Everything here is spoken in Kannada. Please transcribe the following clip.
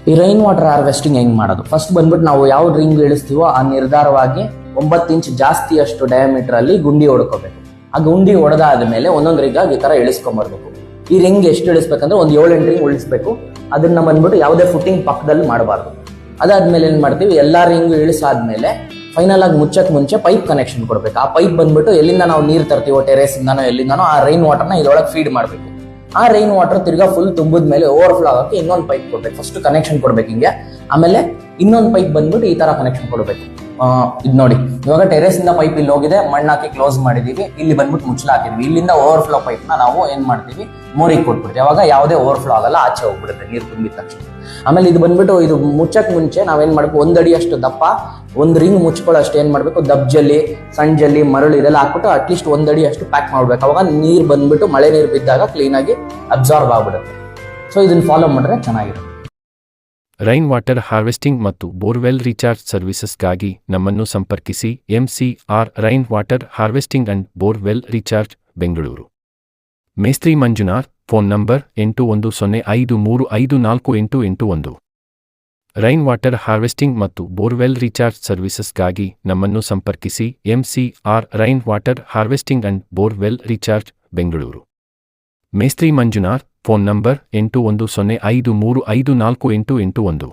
ಈ ರೈನ್ ವಾಟರ್ ಹಾರ್ವೆಸ್ಟಿಂಗ್ ಹೆಂಗ್ ಮಾಡೋದು? ಫಸ್ಟ್ ಬಂದ್ಬಿಟ್ಟು ನಾವು ಯಾವ ರಿಂಗ್ ಇಳಿಸ್ತೀವೋ ಆ ನಿರ್ಧಾರವಾಗಿ 9 ಇಂಚ್ ಜಾಸ್ತಿ ಅಷ್ಟು ಡಯಾಮೀಟರ್ ಅಲ್ಲಿ ಗುಂಡಿ ಹೊಡ್ಕೋಬೇಕು. ಆ ಗುಂಡಿ ಹೊಡೆದಾದ್ಮೇಲೆ ಒಂದೊಂದು ರಿಂಗ್ ಆಗಿ ಈ ತರ ಇಳಿಸ್ಕೊಂಬರ್ಬೇಕು. ಈ ರಿಂಗ್ ಎಷ್ಟು ಇಳಿಸ್ಬೇಕಂದ್ರೆ ಒಂದು 7-8 ರಿಂಗ್ ಉಳಿಸ್ಬೇಕು. ಅದನ್ನ ಬಂದ್ಬಿಟ್ಟು ಯಾವುದೇ ಫುಟಿಂಗ್ ಪಕ್ಕದಲ್ಲಿ ಮಾಡಬಾರ್ದು. ಅದಾದ್ಮೇಲೆ ಏನ್ ಮಾಡ್ತೀವಿ, ಎಲ್ಲಾ ರಿಂಗ್ ಇಳಿಸಾದ್ಮೇಲೆ ಫೈನಲ್ ಆಗಿ ಮುಚ್ಚಕ್ ಮುಂಚೆ ಪೈಪ್ ಕನೆಕ್ಷನ್ ಕೊಡ್ಬೇಕು. ಆ ಪೈಪ್ ಬಂದ್ಬಿಟ್ಟು ಎಲ್ಲಿಂದ ನಾವು ನೀರು ತರ್ತೀವೋ ಟೆರೇಸ್ ಇಂದಾನೋ ಎಲ್ಲಿಂದಾನೋ ಆ ರೈನ್ ವಾಟರ್ನ ಇದ್ರೊಳಗೆ ಫೀಡ್ ಮಾಡಬೇಕು. ಆ ರೈನ್ ವಾಟರ್ ತಿರ್ಗಾ ಫುಲ್ ತುಂಬಿದ ಮೇಲೆ ಓವರ್ಫ್ಲೋ ಆಗಕ್ಕೆ ಇನ್ನೊಂದು ಪೈಪ್ ಕೊಡ್ಬೇಕು. ಫಸ್ಟ್ ಕನೆಕ್ಷನ್ ಕೊಡ್ಬೇಕು ಹಿಂಗೆ, ಆಮೇಲೆ ಇನ್ನೊಂದು ಪೈಪ್ ಬಂದ್ಬಿಟ್ಟು ಈ ತರ ಕನೆಕ್ಷನ್ ಕೊಡ್ಬೇಕು. ಇದು ನೋಡಿ, ಇವಾಗ ಟೆರೇಸ್ ಇಂದ ಪೈಪ್ ಇಲ್ಲಿ ಹೋಗಿದೆ, ಮಣ್ಣಾಕಿ ಕ್ಲೋಸ್ ಮಾಡಿದೀವಿ, ಇಲ್ಲಿ ಬಂದ್ಬಿಟ್ಟು ಮುಚ್ಚಲ ಹಾಕಿದ್ವಿ. ಇಲ್ಲಿಂದ ಓವರ್ಫ್ಲೋ ಪೈಪ್ ನ ನಾವು ಏನ್ ಮಾಡ್ತೀವಿ, ಮೋರಿಗೆ ಕೊಟ್ಬಿಡ್ತೀವಿ. ಅವಾಗ ಯಾವುದೇ ಓವರ್ಫ್ಲೋ ಆಗಲ್ಲ, ಆಚೆ ಹೋಗ್ಬಿಡುತ್ತೆ ನೀರು ತುಂಬಿದ ತಕ್ಷಣ. ಆಮೇಲೆ ಇದು ಬಂದ್ಬಿಟ್ಟು ಇದು ಮುಚ್ಚಕ್ ಮುಂಚೆ ನಾವೇನ್ ಮಾಡ್ಬೇಕು, 1 ಅಡಿ ಅಷ್ಟು ದಪ್ಪ ಒಂದು ರಿಂಗ್ ಮುಚ್ಕೊಳ್ಳೋ ಅಷ್ಟು ಏನ್ ಮಾಡ್ಬೇಕು, ದಬ್ಜಲ್ಲಿ ಸಣ್ಣ ಜಲ್ಲಿ ಮರಳು ಇದೆಲ್ಲ ಹಾಕ್ಬಿಟ್ಟು ಅಟ್ಲೀಸ್ಟ್ 1 ಅಡಿ ಅಷ್ಟು ಪ್ಯಾಕ್ ಮಾಡ್ಬೇಕು. ಅವಾಗ ನೀರು ಬಂದ್ಬಿಟ್ಟು ಮಳೆ ನೀರು ಬಿದ್ದಾಗ ಕ್ಲೀನ್ ಆಗಿ ಅಬ್ಸಾರ್ಬ್ ಆಗ್ಬಿಡುತ್ತೆ. ಸೊ ಇದನ್ನ ಫಾಲೋ ಮಾಡಿದ್ರೆ ಚೆನ್ನಾಗಿರುತ್ತೆ. ರೈನ್ ವಾಟರ್ ಹಾರ್ವೆಸ್ಟಿಂಗ್ ಮತ್ತು ಬೋರ್ವೆಲ್ ರೀಚಾರ್ಜ್ ಸರ್ವಿಸಸ್ಗಾಗಿ ನಮ್ಮನ್ನು ಸಂಪರ್ಕಿಸಿ. MCR rain water harvesting and borewell recharge, Bengaluru. ಮೇಸ್ತ್ರಿ Manjunath. Phone number 8105354881. Rain water harvesting ಮತ್ತು ಬೋರ್ವೆಲ್ ರೀಚಾರ್ಜ್ ಸರ್ವಿಸಸ್ಗಾಗಿ ನಮ್ಮನ್ನು ಸಂಪರ್ಕಿಸಿ. MCR rain water harvesting and borewell recharge, Bengaluru. ಮೇಸ್ತ್ರಿ ಮಂಜುನಾಥ್. Phone number 8105354881.